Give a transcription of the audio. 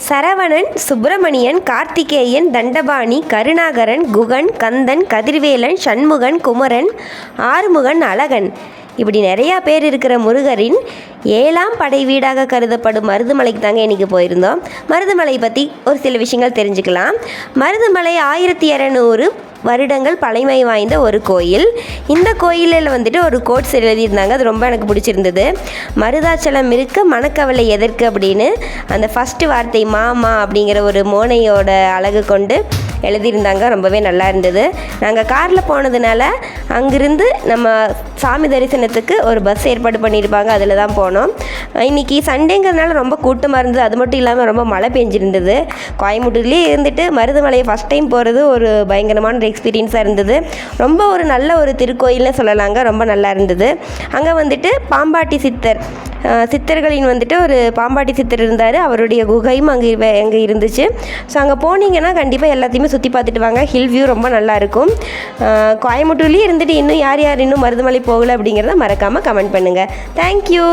சரவணன், சுப்பிரமணியன், கார்த்திகேயன், தண்டபாணி, கருணாகரன், குகன், கந்தன், கதிர்வேலன், சண்முகன், குமரன், ஆறுமுகன், அழகன் இப்படி நிறையா பேர் இருக்கிற முருகரின் 7ஆம் படை வீடாக கருதப்படும் மருதமலைக்கு தாங்க இன்றைக்கி போயிருந்தோம். மருதமலை பற்றி ஒரு சில விஷயங்கள் தெரிஞ்சுக்கலாம். மருதமலை 1200 வருடங்கள் பழமை வாய்ந்த ஒரு கோயில். இந்த கோயிலில் வந்துட்டு ஒரு கோட்ஸ் எழுதியிருந்தாங்க, அது ரொம்ப எனக்கு பிடிச்சிருந்தது. மருதாச்சலம் இருக்க மணக்கவலை எதற்கு அப்படின்னு அந்த ஃபஸ்ட்டு வார்த்தை மாமா அப்படிங்கிற ஒரு மோனையோட அழகு கொண்டு எழுதியிருந்தாங்க. ரொம்பவே நல்லா இருந்தது. நாங்கள் காரில் போனதுனால அங்கிருந்து நம்ம சாமி தரிசனத்துக்கு ஒரு பஸ் ஏற்பாடு பண்ணியிருப்பாங்க, அதில் தான் போனோம். இன்றைக்கி சண்டேங்கிறதுனால ரொம்ப கூட்டமாக இருந்தது. அது மட்டும் இல்லாமல் ரொம்ப மழை பெஞ்சிருந்தது. கோயம்புத்தூர்லேயே இருந்துட்டு மருதமலையை ஃபஸ்ட் டைம் போகிறது ஒரு பயங்கரமான ஒரு எக்ஸ்பீரியன்ஸாக இருந்தது. ரொம்ப ஒரு நல்ல ஒரு திருக்கோயில்னு சொல்லலாங்க. ரொம்ப நல்லா இருந்தது. அங்கே வந்துட்டு பாம்பாட்டி சித்தர்களின் வந்துட்டு ஒரு பாம்பாட்டி சித்தர் இருந்தார். அவருடைய குகையும் அங்கே இருந்துச்சு. ஸோ அங்கே போனீங்கன்னா கண்டிப்பாக எல்லாத்தையுமே சுற்றி பார்த்துட்டு வாங்க. ஹில் வியூ ரொம்ப நல்லாயிருக்கும். கோயம்புத்தூர்லேயே இருந்துட்டு இன்னும் யார் இன்னும் மருதமலை போகலை அப்படிங்கிறத மறக்காமல் கமெண்ட் பண்ணுங்கள். தேங்க்யூ.